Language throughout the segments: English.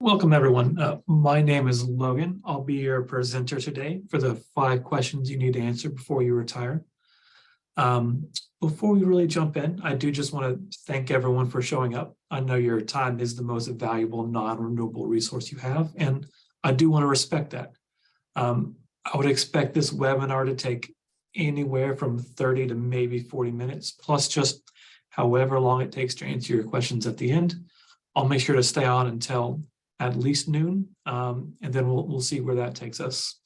Welcome, everyone. My name is Logan. I'll be your presenter today for the 5 questions you need to answer before you retire. Before we really jump in, I do just want to thank everyone for showing up. I know your time is the most valuable non-renewable resource you have, and I do want to respect that. I would expect this webinar to take anywhere from 30 to maybe 40 minutes, plus just however long it takes to answer your questions at the end. I'll make sure to stay on until at least noon, and then we'll see where that takes us.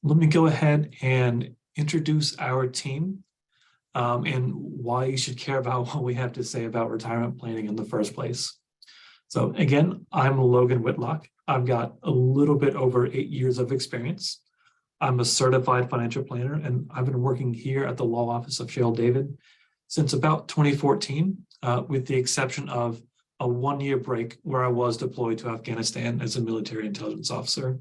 Let me go ahead and introduce our team and why you should care about what we have to say about retirement planning in the first place. So again, I'm Logan Whitlock. I've got a little bit over 8 years of experience. I'm a certified financial planner, and I've been working here at the law office of Shale David since about 2014, with the exception of a 1-year break where I was deployed to Afghanistan as a military intelligence officer.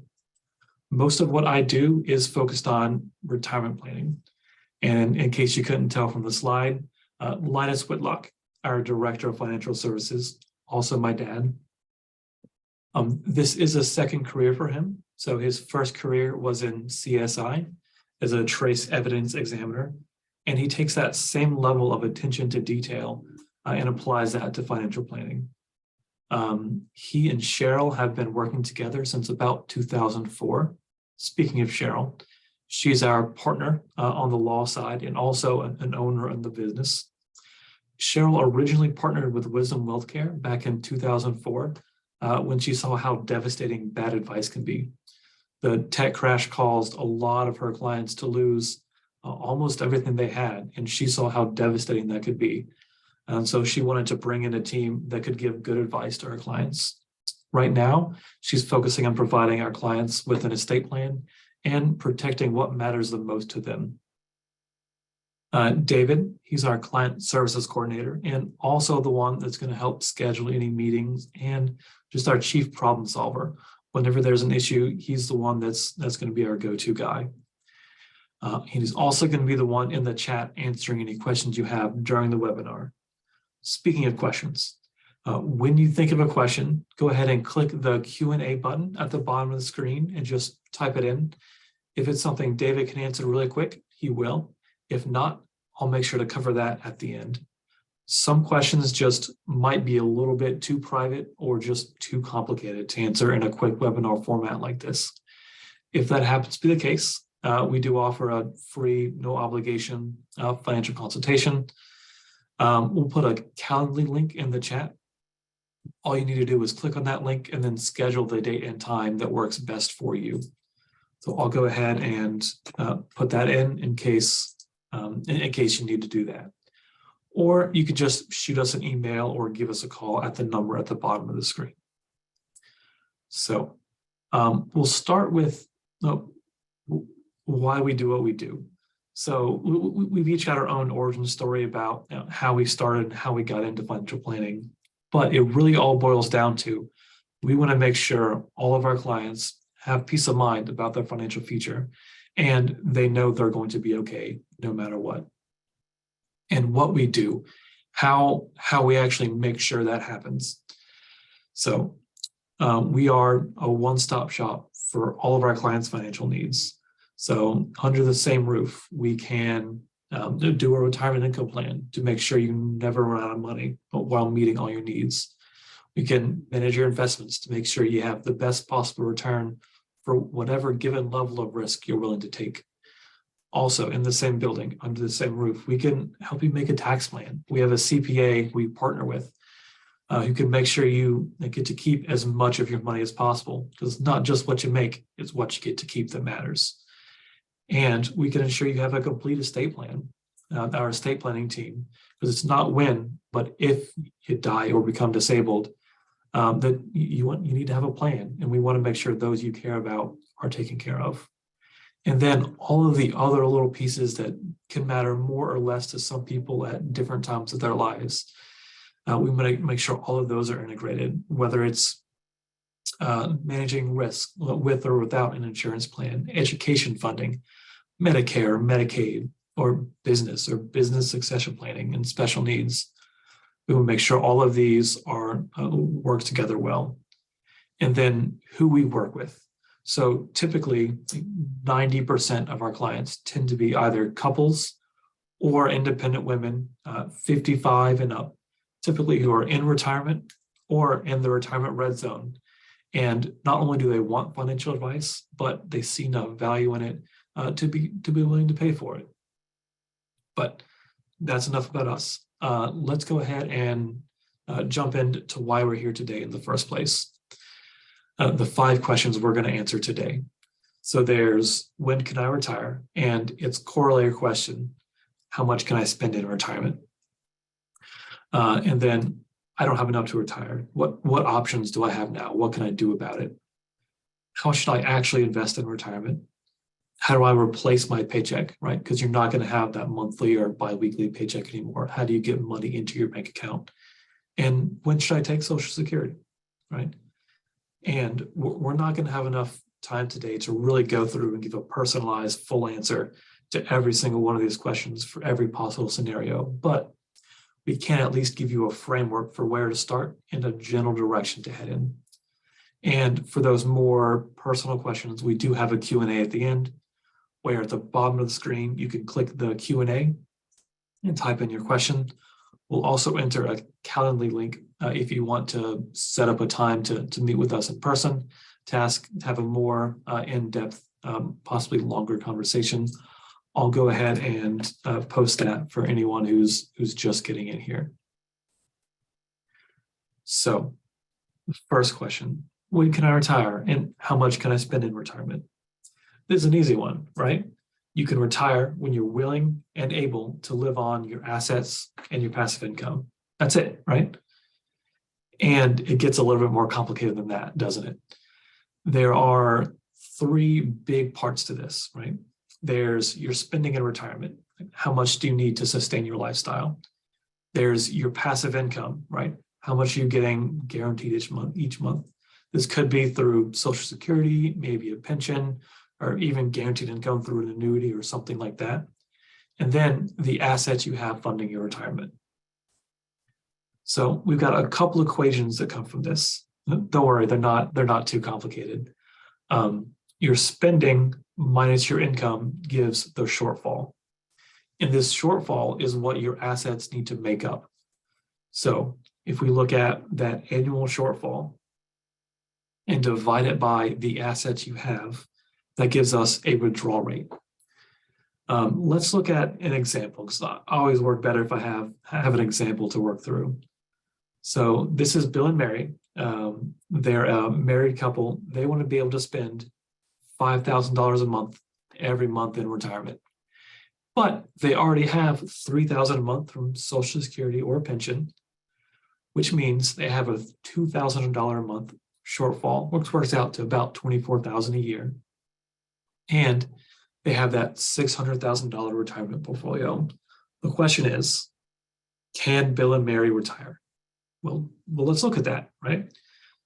Most of what I do is focused on retirement planning. And in case you couldn't tell from the slide, Linus Whitlock, our Director of Financial Services, also my dad. This is a second career for him. So his first career was in CSI as a trace evidence examiner. And he takes that same level of attention to detail and applies that to financial planning. He and Cheryl have been working together since about 2004. Speaking of Cheryl, she's our partner on the law side and also an owner in the business. Cheryl originally partnered with Wisdom Wealthcare back in 2004 when she saw how devastating bad advice can be. The tech crash caused a lot of her clients to lose almost everything they had, and she saw how devastating that could be. And so she wanted to bring in a team that could give good advice to her clients. Right now, she's focusing on providing our clients with an estate plan and protecting what matters the most to them. David, he's our client services coordinator and also the one that's going to help schedule any meetings and just our chief problem solver. Whenever there's an issue, he's the one that's going to be our go-to guy. He's also going to be the one in the chat answering any questions you have during the webinar. Speaking of questions, when you think of a question, go ahead and click the Q&A button at the bottom of the screen and just type it in. If it's something David can answer really quick, he will. If not, I'll make sure to cover that at the end. Some questions just might be a little bit too private or just too complicated to answer in a quick webinar format like this. If that happens to be the case, we do offer a free, no obligation financial consultation. We'll put a Calendly link in the chat. All you need to do is click on that link and then schedule the date and time that works best for you. So I'll go ahead and put that in case you need to do that. Or you could just shoot us an email or give us a call at the number at the bottom of the screen. So we'll start with why we do what we do. So we've each got our own origin story about how we started and how we got into financial planning. But it really all boils down to, we want to make sure all of our clients have peace of mind about their financial future and they know they're going to be okay no matter what. And what we do, how we actually make sure that happens. So we are a one-stop shop for all of our clients' financial needs. So under the same roof, we can do a retirement income plan to make sure you never run out of money while meeting all your needs. We can manage your investments to make sure you have the best possible return for whatever given level of risk you're willing to take. Also, in the same building, under the same roof, we can help you make a tax plan. We have a CPA we partner with who can make sure you get to keep as much of your money as possible, because it's not just what you make, it's what you get to keep that matters. And we can ensure you have a complete estate plan, our estate planning team, because it's not when, but if you die or become disabled, that you need to have a plan. And we want to make sure those you care about are taken care of. And then all of the other little pieces that can matter more or less to some people at different times of their lives. We want to make sure all of those are integrated, whether it's managing risk with or without an insurance plan, education funding, Medicare, Medicaid, or business succession planning and special needs. We will make sure all of these are work together well. and then who we work with. So typically 90% of our clients tend to be either couples or independent women, 55 and up, typically who are in retirement or in the retirement red zone. And not only do they want financial advice, but they see enough value in it to be willing to pay for it. But that's enough about us. Let's go ahead and jump into why we're here today in the first place. The 5 questions we're going to answer today. So there's, when can I retire? And its corollary question, how much can I spend in retirement? And then, I don't have enough to retire. What options do I have now? What can I do about it? How should I actually invest in retirement? How do I replace my paycheck, right? Because you're not going to have that monthly or biweekly paycheck anymore. How do you get money into your bank account? And when should I take Social Security, right? And we're not going to have enough time today to really go through and give a personalized full answer to every single one of these questions for every possible scenario, but we can at least give you a framework for where to start and a general direction to head in. And for those more personal questions, we do have a Q&A at the end, where at the bottom of the screen, you can click the Q&A and type in your question. We'll also enter a Calendly link if you want to set up a time to meet with us in person, to have a more in-depth, possibly longer conversation. I'll go ahead and post that for anyone who's just getting in here. So, the first question, when can I retire and how much can I spend in retirement? This is an easy one, right? You can retire when you're willing and able to live on your assets and your passive income. That's it, right? And it gets a little bit more complicated than that, doesn't it? There are 3 big parts to this, right? There's your spending in retirement. How much do you need to sustain your lifestyle? There's your passive income, right? How much are you getting guaranteed each month? This could be through Social Security, maybe a pension, or even guaranteed income through an annuity or something like that. And then the assets you have funding your retirement. So we've got a couple equations that come from this. Don't worry, they're not too complicated. Your spending minus your income gives the shortfall. And this shortfall is what your assets need to make up. So if we look at that annual shortfall and divide it by the assets you have, that gives us a withdrawal rate. Let's look at an example, because I always work better if I have an example to work through. So this is Bill and Mary. They're a married couple. They want to be able to spend $5,000 a month every month in retirement. But they already have $3,000 a month from Social Security or pension, which means they have a $2,000 a month shortfall, which works out to about $24,000 a year. And they have that $600,000 retirement portfolio. The question is, can Bill and Mary retire? Well, let's look at that, right?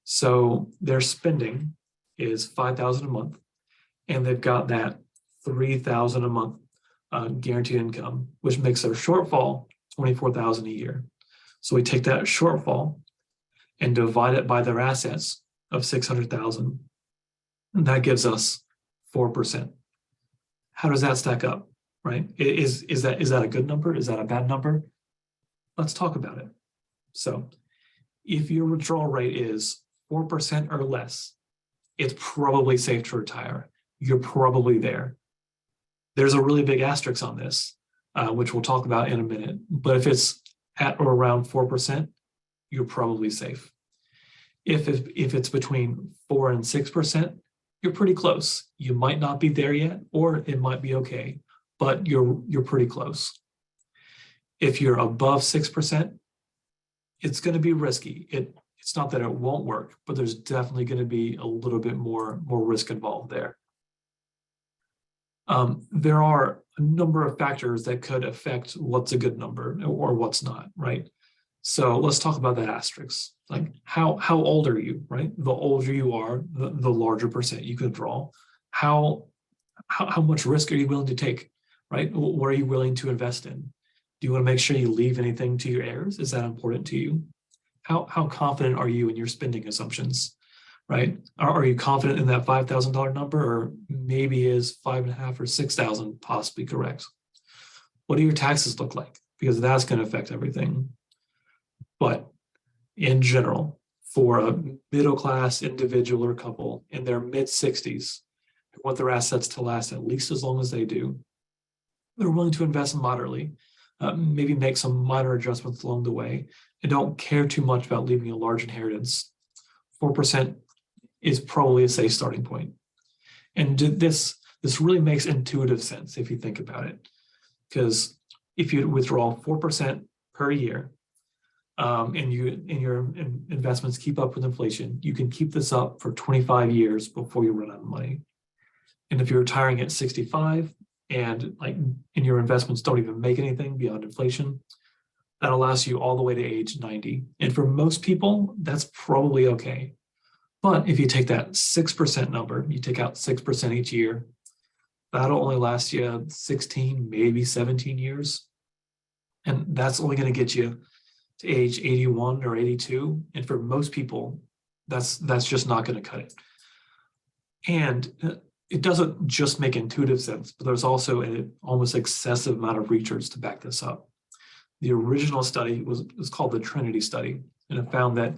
So their spending is $5,000 a month, and they've got that $3,000 a month guaranteed income, which makes their shortfall $24,000 a year. So we take that shortfall and divide it by their assets of $600,000, and that gives us 4%. How does that stack up, right? Is that a good number? Is that a bad number? Let's talk about it. So if your withdrawal rate is 4% or less, it's probably safe to retire. You're probably there. There's a really big asterisk on this, which we'll talk about in a minute. But if it's at or around 4%, you're probably safe. If it's between 4 and 6%, you're pretty close. You might not be there yet, or it might be okay, but you're pretty close. If you're above 6%, it's going to be risky. It's not that it won't work, but there's definitely going to be a little bit more risk involved there. There are a number of factors that could affect what's a good number or what's not, right? So let's talk about that asterisk. Like how old are you, right? The older you are, the larger percent you could draw. How much risk are you willing to take, right? What are you willing to invest in? Do you want to make sure you leave anything to your heirs? Is that important to you? How confident are you in your spending assumptions? right? Are you confident in that $5,000 number, or maybe is 5.5 or 6,000 possibly correct? What do your taxes look like? Because that's going to affect everything. But in general, for a middle class individual or couple in their mid 60s who want their assets to last at least as long as they do, they're willing to invest moderately, maybe make some minor adjustments along the way, and don't care too much about leaving a large inheritance. 4% is probably a safe starting point. And this really makes intuitive sense if you think about it, because if you withdraw 4% per year, and your investments keep up with inflation, you can keep this up for 25 years before you run out of money. And if you're retiring at 65 and your investments don't even make anything beyond inflation, that'll last you all the way to age 90. And for most people, that's probably okay. But if you take that 6% number, you take out 6% each year, that'll only last you 16, maybe 17 years. And that's only going to get you to age 81 or 82. And for most people, that's just not going to cut it. And it doesn't just make intuitive sense, but there's also an almost excessive amount of research to back this up. The original study was called the Trinity study, and it found that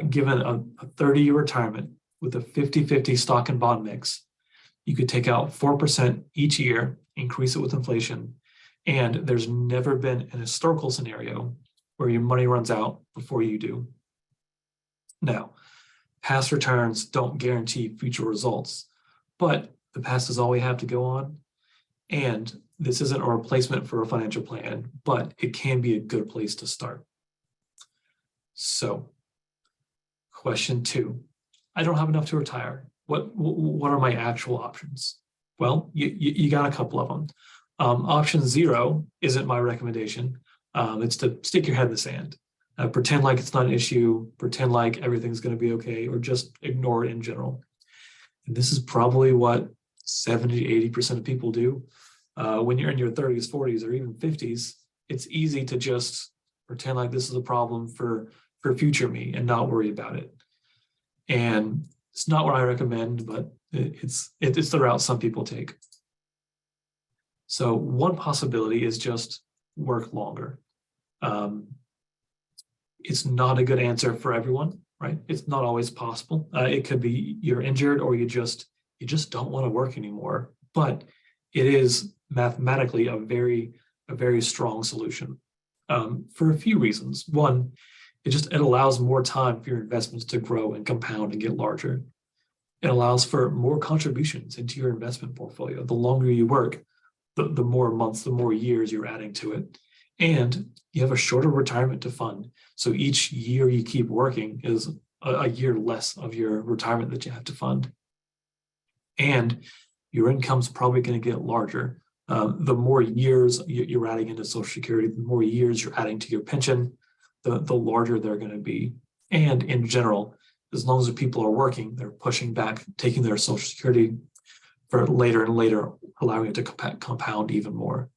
given a 30-year retirement with a 50-50 stock and bond mix, you could take out 4% each year, increase it with inflation, and there's never been an historical scenario where your money runs out before you do. Now, past returns don't guarantee future results, but the past is all we have to go on. And this isn't a replacement for a financial plan, but it can be a good place to start. So, question 2, I don't have enough to retire. What are my actual options? Well, you got a couple of them. Option 0 isn't my recommendation. It's to stick your head in the sand. Pretend like it's not an issue, pretend like everything's going to be okay, or just ignore it in general. And this is probably what 70 to 80% of people do. When you're in your 30s, 40s, or even 50s, it's easy to just pretend like this is a problem for future me and not worry about it. And it's not what I recommend, but it's the route some people take. So one possibility is just work longer. It's not a good answer for everyone, right? It's not always possible. It could be you're injured, or you just don't want to work anymore. But it is mathematically a very strong solution for a few reasons. One, it allows more time for your investments to grow and compound and get larger. It allows for more contributions into your investment portfolio. The longer you work, the more months, the more years you're adding to it. And you have a shorter retirement to fund. So each year you keep working is a year less of your retirement that you have to fund. And your income's probably going to get larger. The more years you're adding into Social Security, the more years you're adding to your pension, the larger they're going to be. And in general, as long as the people are working, they're pushing back, taking their Social Security for later and later, allowing it to compound even more.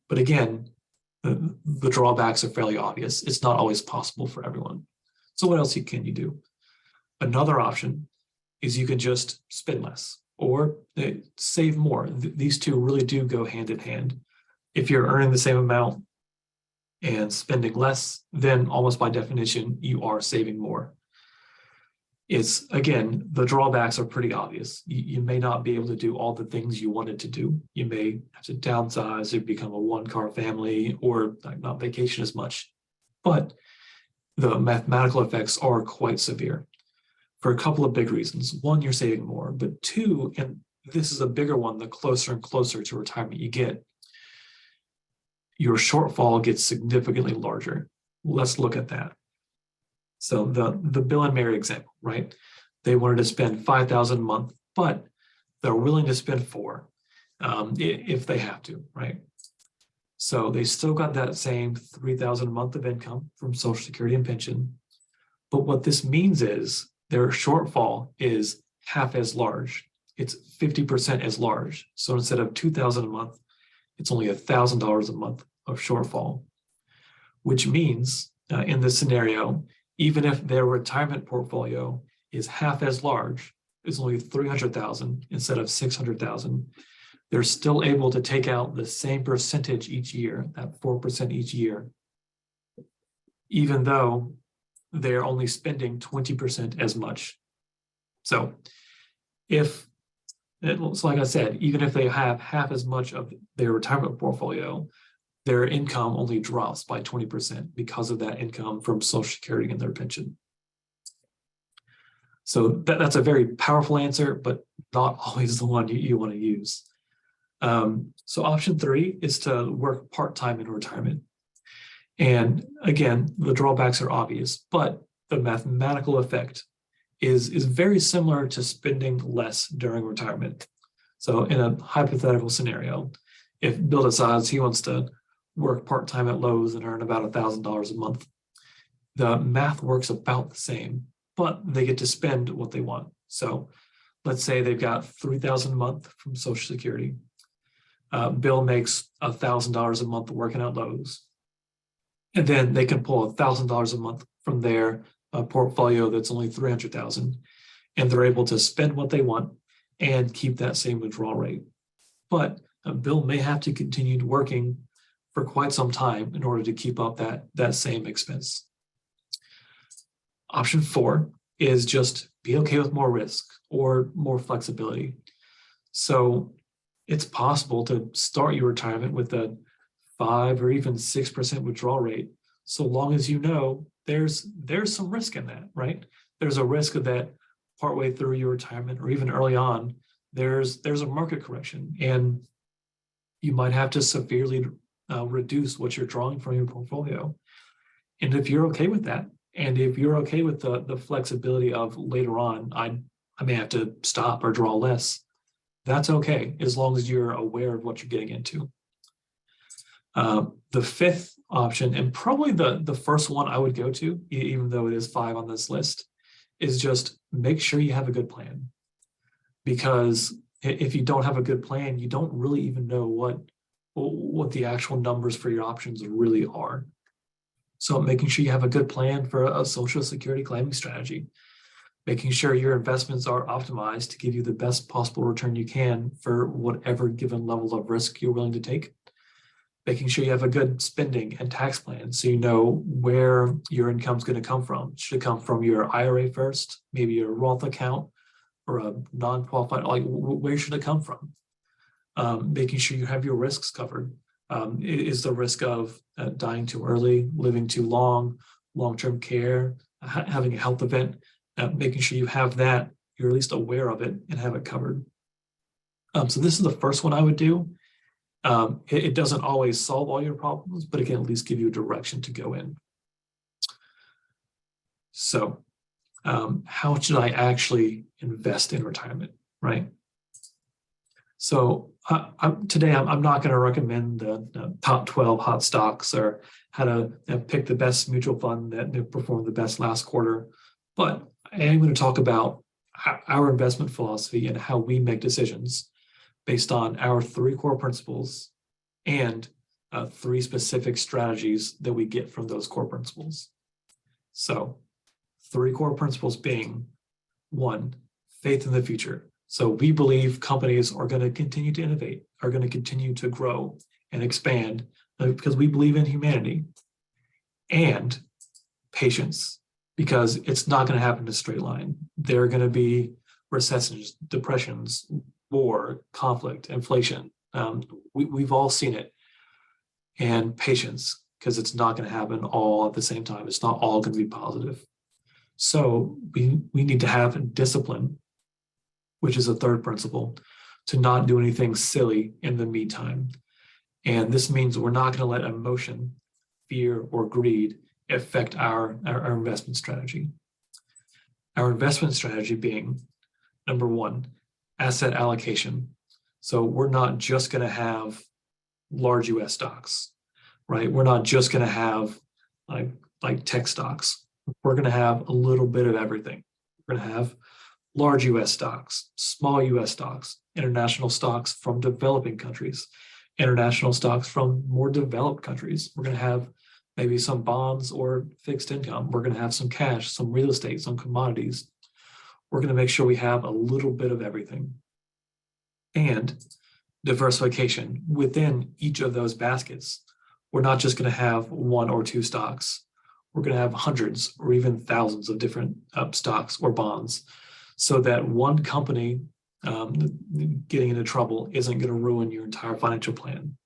But again, the drawbacks are fairly obvious. It's not always possible for everyone. So what else can you do? Another option is you can just spend less or save more. These two really do go hand in hand. If you're earning the same amount and spending less, then almost by definition, you are saving more. It's, again, the drawbacks are pretty obvious. You may not be able to do all the things you wanted to do. You may have to downsize or become a one-car family, or not vacation as much. But the mathematical effects are quite severe for a couple of big reasons. One, you're saving more, but two, and this is a bigger one, the closer and closer to retirement you get, your shortfall gets significantly larger. Let's look at that. So the Bill and Mary example, right? They wanted to spend $5,000 a month, but they're willing to spend $4,000 if they have to, right? So they still got that same $3,000 a month of income from Social Security and pension. But what this means is their shortfall is half as large. It's 50% as large. So instead of $2,000 a month, it's only $1,000 a month of shortfall, which means in this scenario, even if their retirement portfolio is half as large, is only 300,000 instead of 600,000, they're still able to take out the same percentage each year, that 4% each year, even though they're only spending 20% as much. So if, so like I said, even if they have half as much of their retirement portfolio, their income only drops by 20% because of that income from Social Security and their pension. So that's a very powerful answer, but not always the one you want to use. So option 3 is to work part-time in retirement. And again, the drawbacks are obvious, but the mathematical effect is very similar to spending less during retirement. So in a hypothetical scenario, if Bill decides he wants to work part-time at Lowe's and earn about $1,000 a month, the math works about the same, but they get to spend what they want. So let's say they've got $3,000 a month from Social Security. Bill makes $1,000 a month working at Lowe's. And then they can pull $1,000 a month from their portfolio that's only $300,000, and they're able to spend what they want and keep that same withdrawal rate. But Bill may have to continue working for quite some time in order to keep up that same expense. Option 4 is just be okay with more risk or more flexibility. So it's possible to start your retirement with a 5 or even 6% withdrawal rate, so long as you know there's some risk in that, right? There's a risk of that partway through your retirement or even early on, there's a market correction, and you might have to severely reduce what you're drawing from your portfolio. And if you're okay with that, and if you're okay with the flexibility of later on, I may have to stop or draw less, that's okay, as long as you're aware of what you're getting into. The 5th option, and probably the first one I would go to, even though it is 5 on this list, is just make sure you have a good plan. Because if you don't have a good plan, you don't really even know what the actual numbers for your options really are. So making sure you have a good plan for a Social Security claiming strategy, making sure your investments are optimized to give you the best possible return you can for whatever given level of risk you're willing to take, making sure you have a good spending and tax plan so you know where your income's going to come from. Should it come from your IRA first, maybe your Roth account, or a non-qualified, like where should it come from? Making sure you have your risks covered. Is the risk of dying too early, living too long, long-term care, having a health event, making sure you have that, you're at least aware of it and have it covered. So this is the first one I would do. It doesn't always solve all your problems, but it can at least give you a direction to go in. So how should I actually invest in retirement, right? So today I'm not going to recommend the top 12 hot stocks or how to pick the best mutual fund that performed the best last quarter, but I am going to talk about our investment philosophy and how we make decisions based on our 3 core principles and 3 specific strategies that we get from those core principles. So 3 core principles being: 1, faith in the future. So we believe companies are going to continue to innovate, are going to continue to grow and expand because we believe in humanity. And patience, because it's not going to happen in a straight line. There are going to be recessions, depressions, war, conflict, inflation. We've all seen it. And patience, because it's not going to happen all at the same time. It's not all going to be positive. So we need to have discipline, which is a 3rd principle, to not do anything silly in the meantime. And this means we're not going to let emotion, fear, or greed affect our investment strategy. Our investment strategy being, number 1, asset allocation. So we're not just going to have large US stocks, right? We're not just going to have like tech stocks. We're going to have a little bit of everything. We're going to have large US stocks, small US stocks, international stocks from developing countries, international stocks from more developed countries. We're going to have maybe some bonds or fixed income. We're going to have some cash, some real estate, some commodities. we're going to make sure we have a little bit of everything. And diversification within each of those baskets. We're not just going to have one or two stocks. We're going to have hundreds or even thousands of different stocks or bonds, so that one company getting into trouble isn't going to ruin your entire financial plan.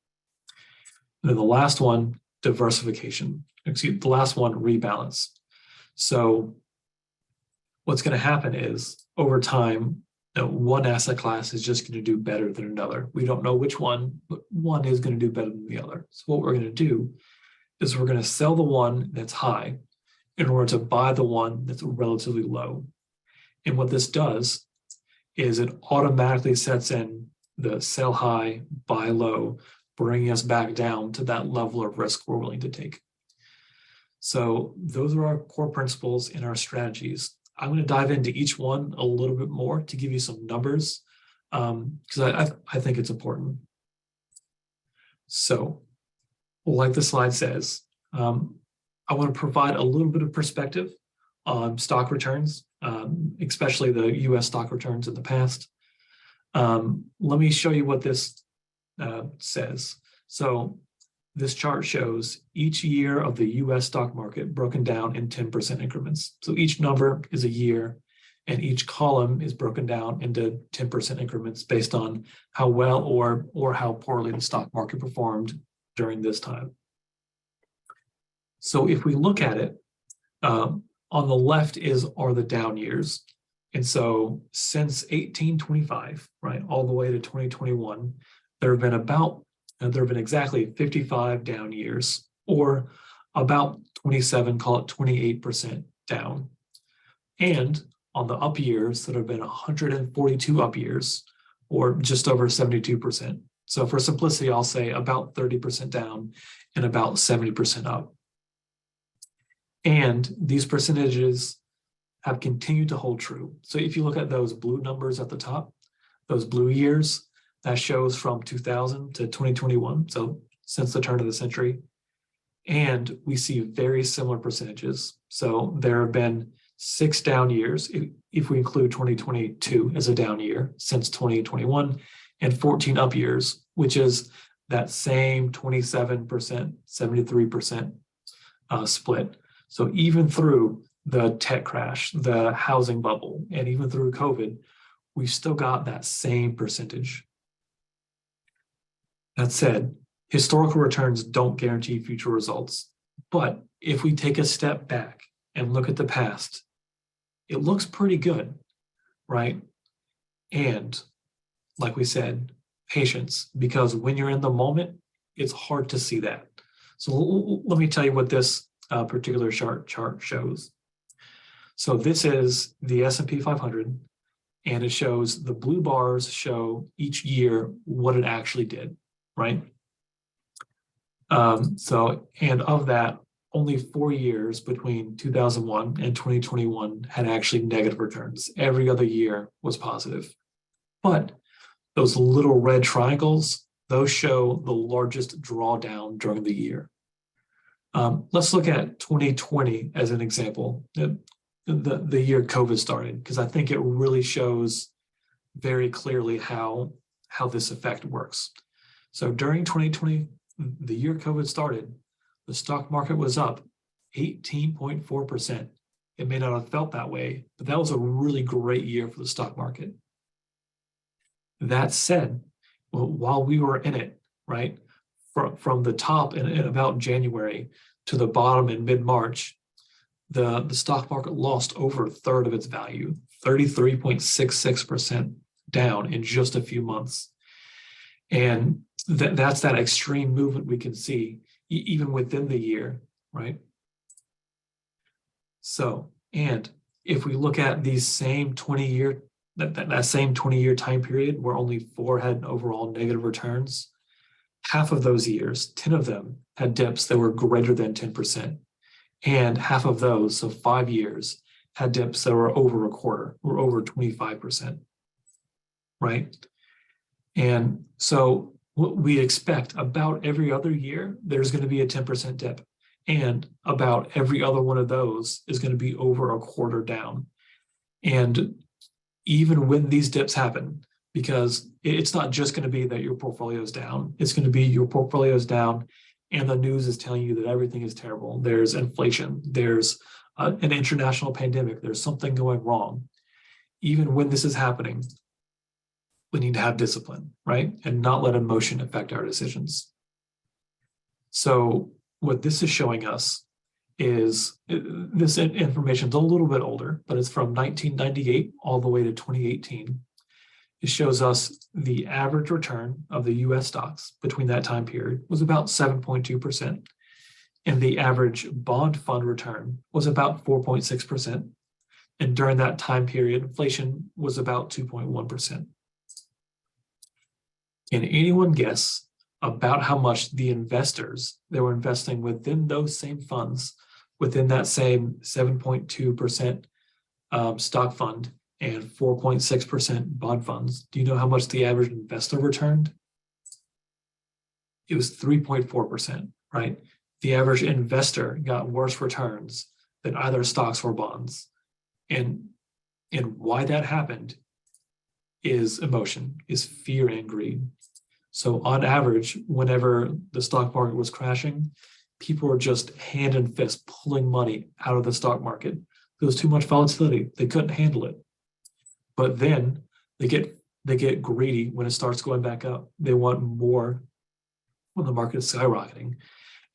And then the last one, diversification. The last one, rebalance. So what's going to happen is over time, one asset class is just going to do better than another. We don't know which one, but one is going to do better than the other. So what we're going to do is we're going to sell the one that's high in order to buy the one that's relatively low. And what this does is it automatically sets in the sell high, buy low, bringing us back down to that level of risk we're willing to take. So those are our core principles in our strategies. I'm going to dive into each one a little bit more to give you some numbers, because I think it's important. So, like the slide says, I want to provide a little bit of perspective on stock returns, especially the US stock returns in the past. Let me show you what this says. So this chart shows each year of the US stock market broken down in 10% increments. So each number is a year, and each column is broken down into 10% increments based on how well or how poorly the stock market performed during this time. So if we look at it, on the left are the down years. And so since 1825, right, all the way to 2021, there have been exactly 55 down years, or about 27, call it 28% down. And on the up years, there have been 142 up years, or just over 72%. So for simplicity, I'll say about 30% down and about 70% up. And these percentages have continued to hold true. So if you look at those blue numbers at the top, those blue years, that shows from 2000 to 2021, so since the turn of the century. And we see very similar percentages. So there have been 6 down years, if we include 2022 as a down year, since 2021, and 14 up years, which is that same 27%, 73% split. So even through the tech crash, the housing bubble, and even through COVID, we've still got that same percentage. That said, historical returns don't guarantee future results. But if we take a step back and look at the past, it looks pretty good, right? And like we said, patience, because when you're in the moment, it's hard to see that. So let me tell you what this particular chart shows. So this is the S&P 500, and it shows the blue bars show each year what it actually did, right? And of that, only 4 years between 2001 and 2021 had actually negative returns. Every other year was positive. But those little red triangles, those show the largest drawdown during the year. Let's look at 2020 as an example, the year COVID started, because I think it really shows very clearly how this effect works. So during 2020, the year COVID started, the stock market was up 18.4%. It may not have felt that way, but that was a really great year for the stock market. That said, while we were in it, right, from the top in about January to the bottom in mid-March, the stock market lost over a third of its value, 33.66% down in just a few months. And that's that extreme movement we can see even within the year, right? So, and if we look at these same 20-year, that same 20-year time period where only 4 had overall negative returns, half of those years, 10 of them, had dips that were greater than 10%. And half of those, so 5 years, had dips that were over a quarter, or over 25%, right? And so what we expect about every other year, there's going to be a 10% dip. And about every other one of those is going to be over a quarter down. And even when these dips happen, because it's not just going to be that your portfolio is down. It's going to be your portfolio is down and the news is telling you that everything is terrible. There's inflation. There's an international pandemic. There's something going wrong. Even when this is happening, we need to have discipline, right? And not let emotion affect our decisions. So what this is showing us is this information is a little bit older, but it's from 1998 all the way to 2018. It shows us the average return of the US stocks between that time period was about 7.2%. And the average bond fund return was about 4.6%. And during that time period, inflation was about 2.1%. Can anyone guess about how much the investors that were investing within those same funds, within that same 7.2% stock fund and 4.6% bond funds, do you know how much the average investor returned? It was 3.4%, right? The average investor got worse returns than either stocks or bonds. And why that happened is emotion, is fear and greed. So on average, whenever the stock market was crashing, people were just hand and fist pulling money out of the stock market. There was too much volatility. They couldn't handle it. But then they get greedy when it starts going back up. They want more when the market is skyrocketing.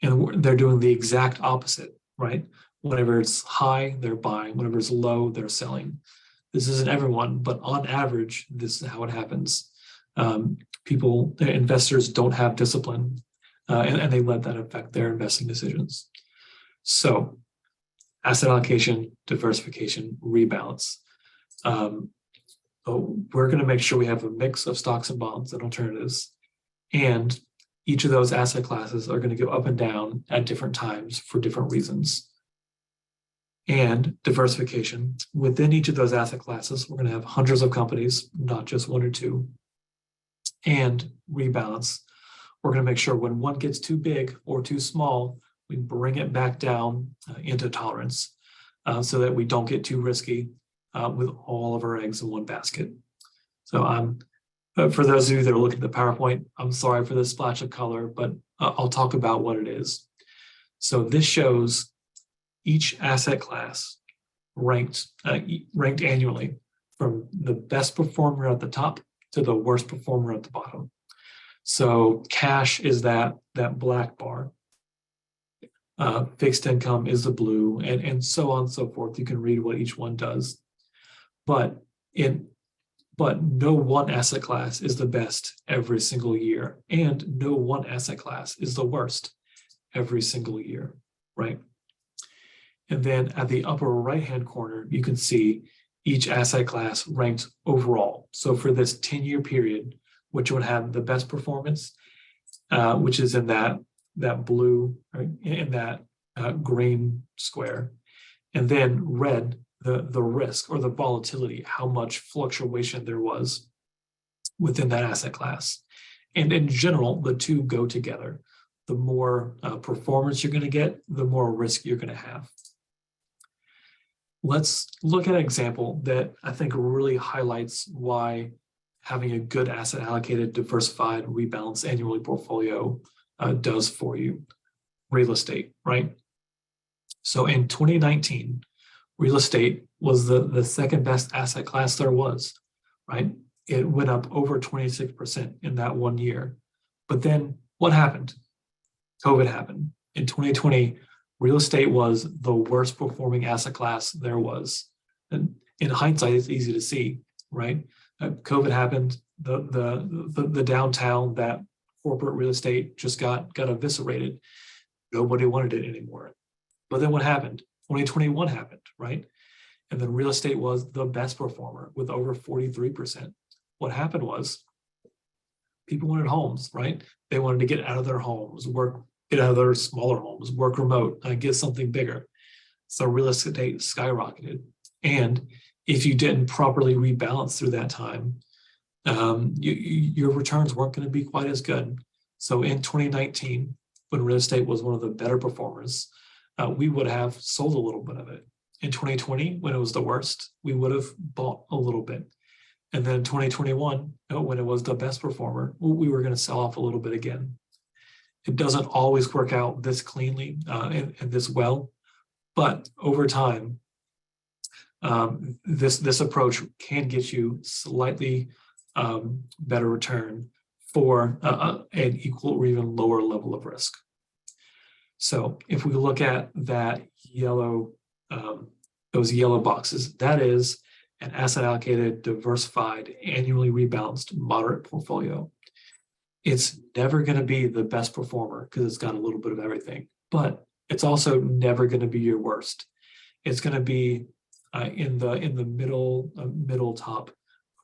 And they're doing the exact opposite, right? Whenever it's high, they're buying. Whenever it's low, they're selling. This isn't everyone, but on average, this is how it happens. Investors don't have discipline, and they let that affect their investing decisions. So asset allocation, diversification, rebalance. We're going to make sure we have a mix of stocks and bonds and alternatives. And each of those asset classes are going to go up and down at different times for different reasons. And diversification. Within each of those asset classes, we're going to have hundreds of companies, not just one or two. And rebalance. We're going to make sure when one gets too big or too small, we bring it back down into tolerance so that we don't get too risky with all of our eggs in one basket. So for those of you that are looking at the PowerPoint, I'm sorry for this splash of color, but I'll talk about what it is. So this shows each asset class ranked annually from the best performer at the top to the worst performer at the bottom. So cash is that black bar. Fixed income is the blue, and so on and so forth. You can read what each one does. But no one asset class is the best every single year, and no one asset class is the worst every single year, right? And then at the upper right-hand corner, you can see each asset class ranked overall. So for this 10-year period, which would have the best performance, which is in that blue, right, in that green square, and then red, the risk or the volatility, how much fluctuation there was within that asset class. And in general, the two go together. The more performance you're going to get, the more risk you're going to have. Let's look at an example that I think really highlights why having a good asset allocated, diversified, rebalanced annually portfolio does for you. Real estate, right? So in 2019, real estate was the second best asset class there was, right? It went up over 26% in that 1 year. But then what happened? COVID happened. In 2020, real estate was the worst performing asset class there was. And in hindsight, it's easy to see, right? COVID happened, the downtown, that corporate real estate just got eviscerated. Nobody wanted it anymore. But then what happened? 2021 happened, right? And then real estate was the best performer with over 43%. What happened was people wanted homes, right? They wanted to get out of their homes, get out of their smaller homes, work remote, get something bigger. So real estate skyrocketed. And if you didn't properly rebalance through that time, your returns weren't going to be quite as good. So in 2019, when real estate was one of the better performers, we would have sold a little bit of it. In 2020, when it was the worst, we would have bought a little bit. And then 2021, when it was the best performer, we were going to sell off a little bit again. It doesn't always work out this cleanly and this well, but over time, this approach can get you slightly better return for an equal or even lower level of risk. So if we look at that yellow, those yellow boxes, that is an asset allocated, diversified, annually rebalanced, moderate portfolio. It's never going to be the best performer because it's got a little bit of everything, but it's also never going to be your worst. It's going to be in the middle top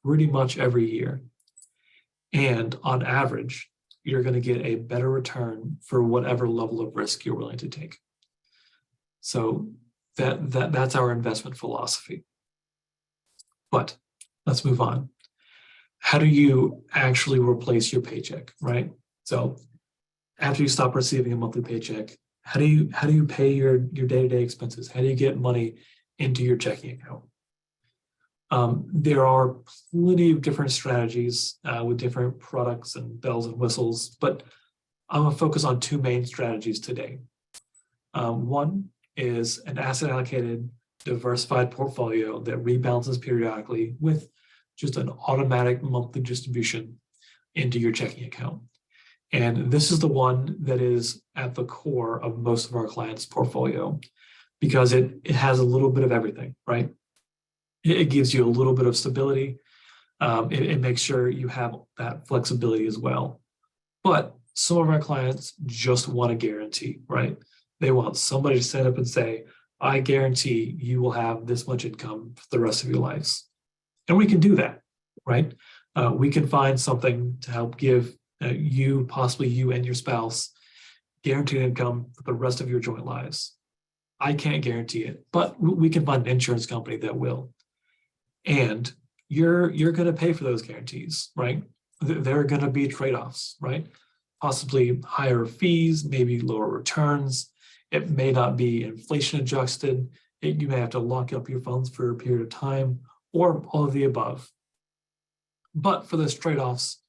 pretty much every year. And on average, you're going to get a better return for whatever level of risk you're willing to take. So that's our investment philosophy. But let's move on. How do you actually replace your paycheck, right? So after you stop receiving a monthly paycheck, how do you pay your day-to-day expenses? How do you get money into your checking account? There are plenty of different strategies with different products and bells and whistles, but I'm gonna focus on two main strategies today. One is an asset allocated, diversified portfolio that rebalances periodically with just an automatic monthly distribution into your checking account. And this is the one that is at the core of most of our clients' portfolio because it has a little bit of everything, right? It gives you a little bit of stability. It makes sure you have that flexibility as well. But some of our clients just want a guarantee, right? They want somebody to stand up and say, I guarantee you will have this much income for the rest of your lives. And we can do that, right? We can find something to help give possibly you and your spouse, guaranteed income for the rest of your joint lives. I can't guarantee it, but we can find an insurance company that will. And you're going to pay for those guarantees, right? There are going to be trade-offs, right? Possibly higher fees, maybe lower returns. It may not be inflation adjusted. You may have to lock up your funds for a period of time, or all of the above. But for those trade-offs,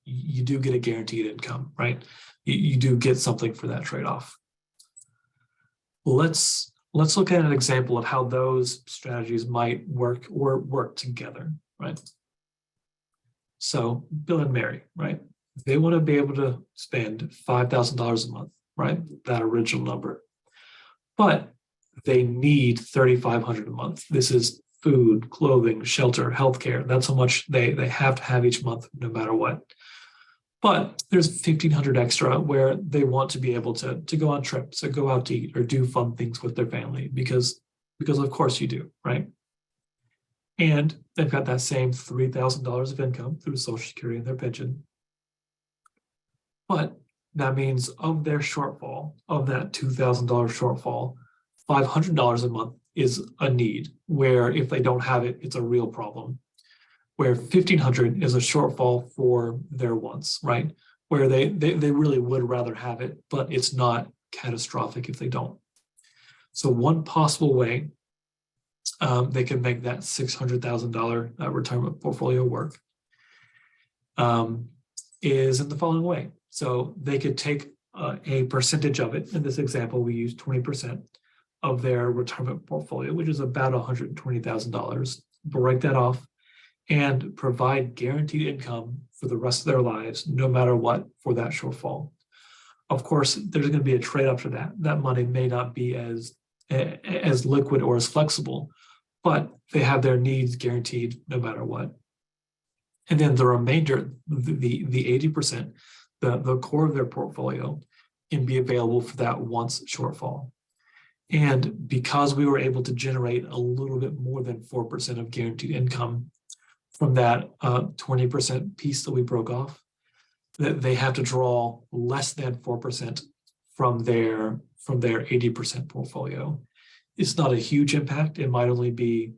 you do get a guaranteed income, right? You do get something for that trade-off. Let's look at an example of how those strategies might work together, right? So Bill and Mary, right? They want to be able to spend $5,000 a month, right? That original number. But they need $3,500 a month. This is food, clothing, shelter, healthcare. That's how much they have to have each month, no matter what. But there's $1,500 extra where they want to be able to go on trips or go out to eat or do fun things with their family because of course you do, right? And they've got that same $3,000 of income through Social Security and their pension. But that means of their shortfall, of that $2,000 shortfall, $500 a month is a need, where if they don't have it, it's a real problem. Where $1,500 is a shortfall for their wants, right? Where they really would rather have it, but it's not catastrophic if they don't. So one possible way they can make that $600,000 retirement portfolio work is in the following way. So they could take a percentage of it. In this example, we use 20% of their retirement portfolio, which is about $120,000. Break that off and provide guaranteed income for the rest of their lives, no matter what, for that shortfall. Of course, there's going to be a trade-off to that. That money may not be as liquid or as flexible, but they have their needs guaranteed no matter what. And then the remainder, the 80%, the core of their portfolio can be available for that once shortfall. And because we were able to generate a little bit more than 4% of guaranteed income from that 20% piece that we broke off, that they have to draw less than 4% from their 80% portfolio. It's not a huge impact. It might only be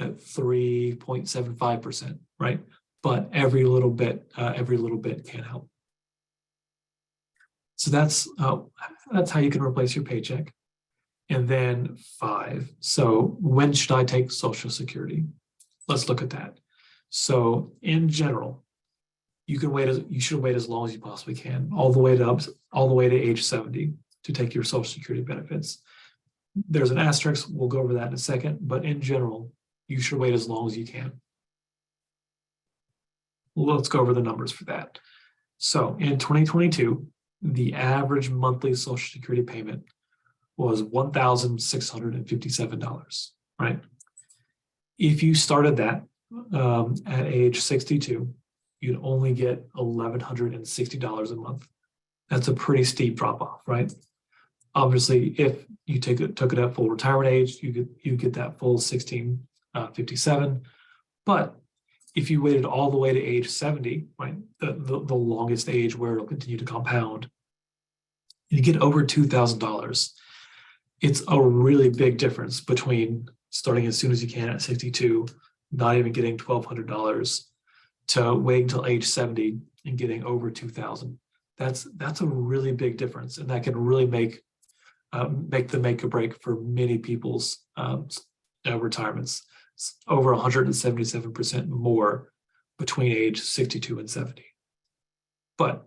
at 3.75%, right? But every little bit can help. So that's how you can replace your paycheck. And then 5. So when should I take Social Security? Let's look at that. So in general, you should wait as long as you possibly can, all the way to age 70 to take your Social Security benefits. There's an asterisk, we'll go over that in a second, but in general, you should wait as long as you can. Let's go over the numbers for that. So in 2022, the average monthly Social Security payment was $1,657, right? If you started that at age 62, you'd only get $1,160 a month. That's a pretty steep drop off, right? Obviously, if you took it at full retirement age, you get that full 1657. But if you waited all the way to age 70, right, the longest age where it'll continue to compound, you get over $2,000. It's a really big difference between starting as soon as you can at 62, not even getting $1,200, to waiting until age 70 and getting over 2,000. That's a really big difference, and that can really make the make or break for many people's retirements. It's over 177% more between age 62 and 70. But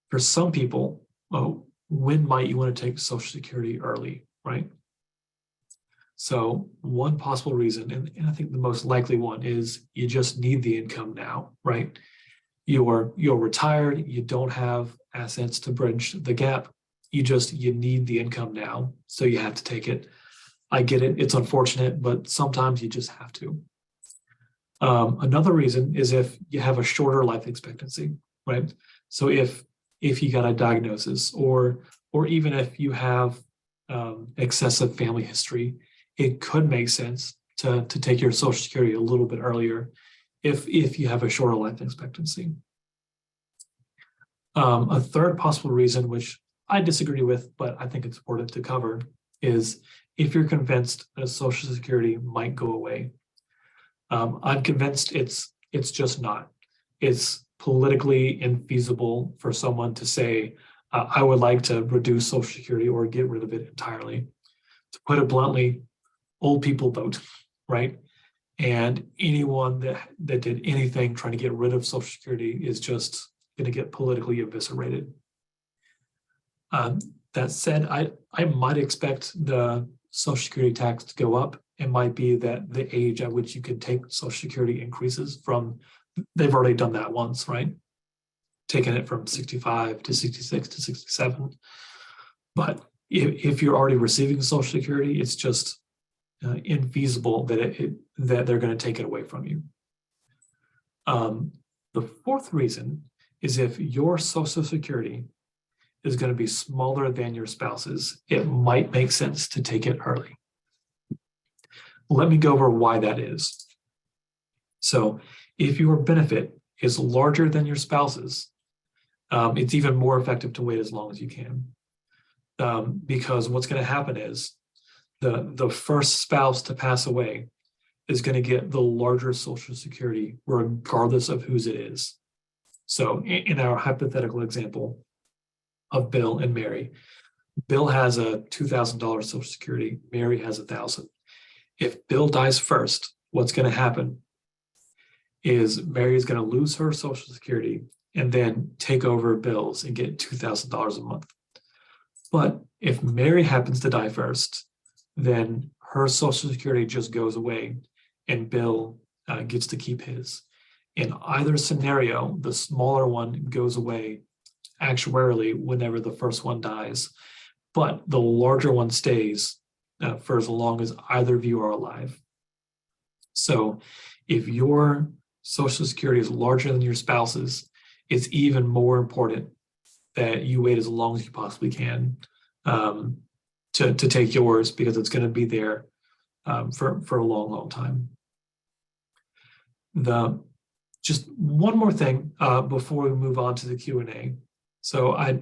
for some people, when might you want to take Social Security early, right? So one possible reason, and I think the most likely one, is you just need the income now, right? You're retired, you don't have assets to bridge the gap, you need the income now, so you have to take it. I get it, it's unfortunate, but sometimes you just have to. Another reason is if you have a shorter life expectancy, right? So if you got a diagnosis, or even if you have excessive family history, it could make sense to take your Social Security a little bit earlier if you have a shorter life expectancy. A third possible reason, which I disagree with, but I think it's important to cover, is if you're convinced that Social Security might go away. I'm convinced it's just not. It's politically infeasible for someone to say, I would like to reduce Social Security or get rid of it entirely. To put it bluntly, old people vote, right? And anyone that did anything trying to get rid of Social Security is just going to get politically eviscerated. That said, I might expect the Social Security tax to go up. It might be that the age at which you could take Social Security increases from, they've already done that once, right? Taking it from 65 to 66 to 67. But if you're already receiving Social Security, it's just infeasible that they're going to take it away from you. The fourth reason is if your Social Security is going to be smaller than your spouse's, it might make sense to take it early. Let me go over why that is. So if your benefit is larger than your spouse's, it's even more effective to wait as long as you can. Because what's going to happen is the first spouse to pass away is going to get the larger Social Security regardless of whose it is. So in our hypothetical example of Bill and Mary, Bill has a $2,000 Social Security, Mary has $1,000. If Bill dies first, what's going to happen is Mary is going to lose her Social Security and then take over Bill's and get $2,000 a month. But if Mary happens to die first, then her Social Security just goes away and Bill gets to keep his. In either scenario, the smaller one goes away actuarially whenever the first one dies, but the larger one stays for as long as either of you are alive. So if your Social Security is larger than your spouse's, it's even more important that you wait as long as you possibly can to take yours, because it's going to be there for a long, long time. Just one more thing before we move on to the Q&A. So I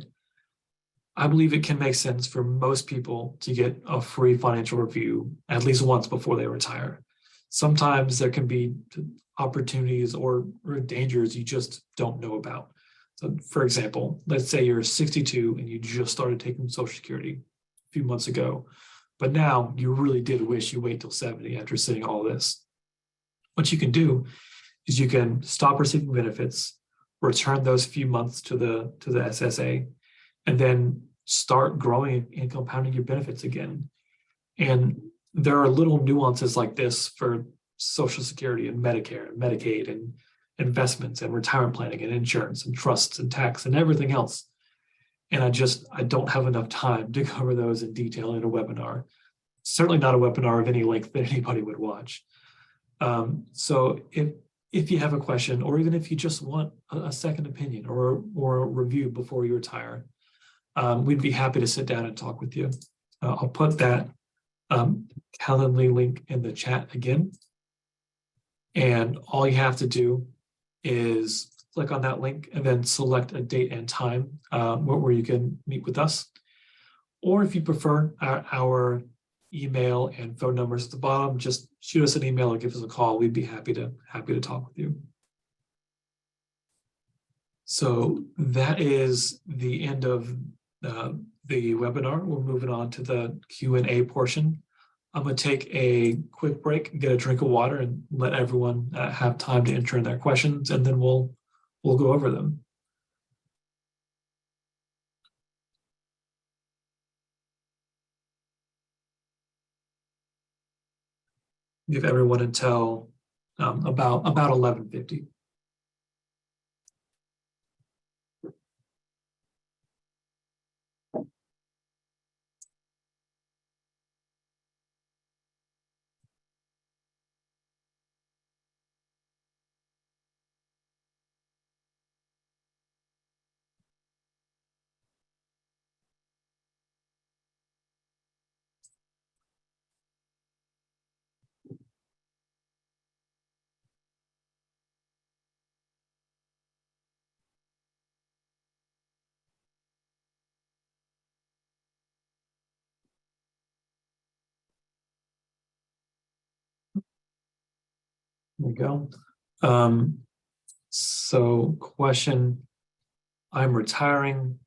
believe it can make sense for most people to get a free financial review at least once before they retire. Sometimes there can be opportunities or dangers you just don't know about. So for example, let's say you're 62 and you just started taking Social Security a few months ago, but now you really did wish you wait till 70 after seeing all this. What you can do is you can stop receiving benefits, return those few months to the SSA, and then start growing and compounding your benefits again. And there are little nuances like this for Social Security and Medicare and Medicaid and investments and retirement planning and insurance and trusts and tax and everything else. And I don't have enough time to cover those in detail in a webinar. Certainly not a webinar of any length that anybody would watch. So if you have a question, or even if you just want a second opinion or a review before you retire, we'd be happy to sit down and talk with you. I'll put that Calendly link in the chat again. And all you have to do is click on that link and then select a date and time where you can meet with us. Or if you prefer, our email and phone numbers at the bottom, just shoot us an email or give us a call. We'd be happy to talk with you. So that is the end of the webinar. We're moving on to the Q&A portion. I'm going to take a quick break, get a drink of water, and let everyone have time to enter in their questions, and then we'll go over them. Give everyone until about 11:50. There we go. So question, I'm retiring.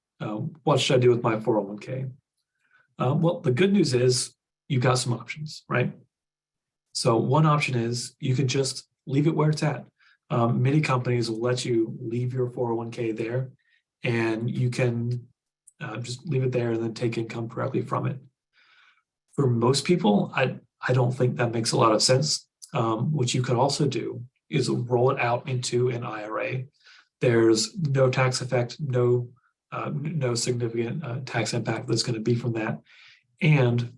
What should I do with my 401k? Well, the good news is you've got some options, right? So one option is you can just leave it where it's at. Many companies will let you leave your 401k there, and you can just leave it there and then take income directly from it. For most people, I don't think that makes a lot of sense. What you could also do is roll it out into an IRA. There's no tax effect, no significant tax impact that's going to be from that, and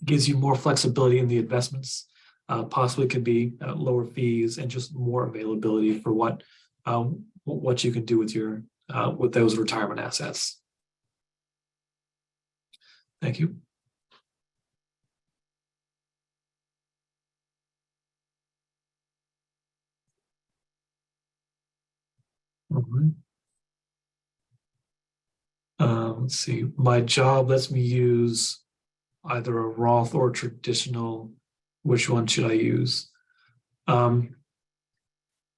gives you more flexibility in the investments. Possibly could be lower fees and just more availability for what you can do with your with those retirement assets. Thank you. All right. Let's see. My job lets me use either a Roth or traditional. Which one should I use?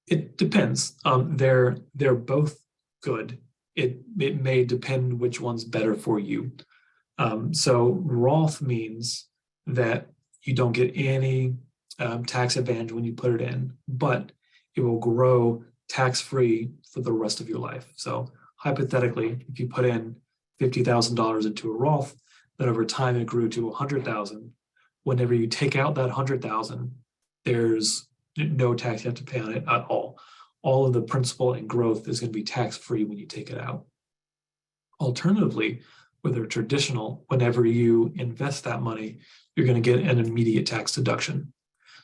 It depends. They're both good. It may depend which one's better for you. So Roth means that you don't get any tax advantage when you put it in, but it will grow tax-free for the rest of your life. So hypothetically, if you put in $50,000 into a Roth, then over time it grew to 100,000. Whenever you take out that 100,000, there's no tax you have to pay on it at all. All of the principal and growth is going to be tax-free when you take it out. Alternatively, with a traditional, whenever you invest that money, you're going to get an immediate tax deduction.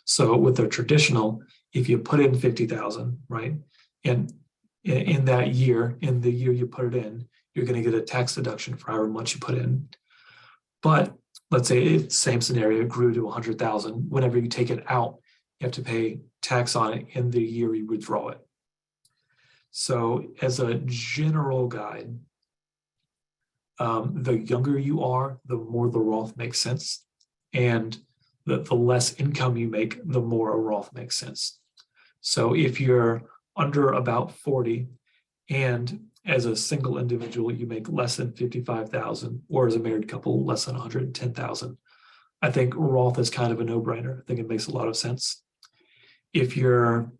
So with a traditional, if you put in 50,000, right, and in that year, in the year you put it in, you're going to get a tax deduction for however much you put in. But let's say it's the same scenario, it grew to 100,000. Whenever you take it out, you have to pay tax on it in the year you withdraw it. So as a general guide, the younger you are, the more the Roth makes sense. And the less income you make, the more a Roth makes sense. So if you're under about 40 and as a single individual, you make less than 55,000, or as a married couple, less than 110,000, I think Roth is kind of a no-brainer. I think it makes a lot of sense. If you're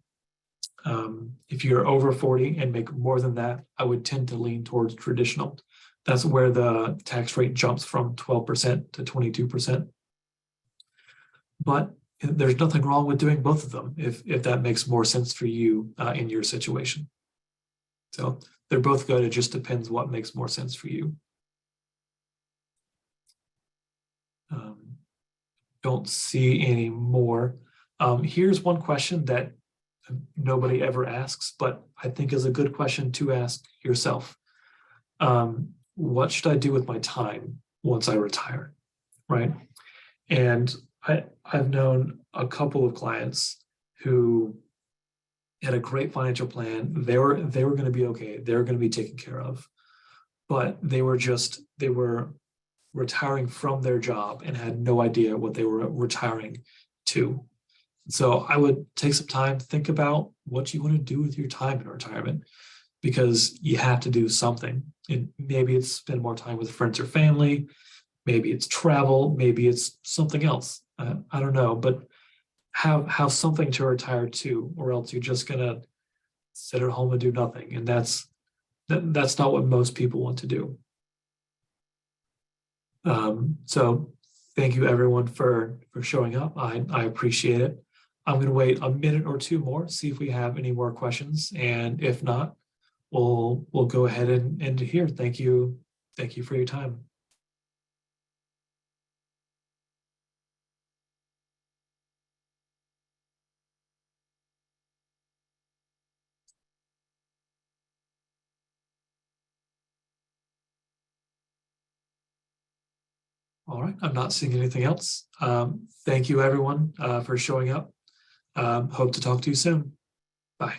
over 40 and make more than that, I would tend to lean towards traditional. That's where the tax rate jumps from 12% to 22%. But there's nothing wrong with doing both of them if that makes more sense for you in your situation. So they're both good. It just depends what makes more sense for you. Don't see any more. Here's one question that nobody ever asks, but I think is a good question to ask yourself. What should I do with my time once I retire, right? And I've known a couple of clients who had a great financial plan. They were going to be okay. They were going to be taken care of, but they were retiring from their job and had no idea what they were retiring to. So I would take some time to think about what you want to do with your time in retirement, because you have to do something. And maybe it's spend more time with friends or family. Maybe it's travel. Maybe it's something else. I don't know, but have something to retire to, or else you're just gonna sit at home and do nothing. And that's not what most people want to do. So thank you everyone for showing up. I appreciate it. I'm going to wait a minute or two more, see if we have any more questions. And if not, we'll go ahead and end it here. Thank you. Thank you for your time. All right, I'm not seeing anything else. Thank you everyone for showing up. Hope to talk to you soon. Bye.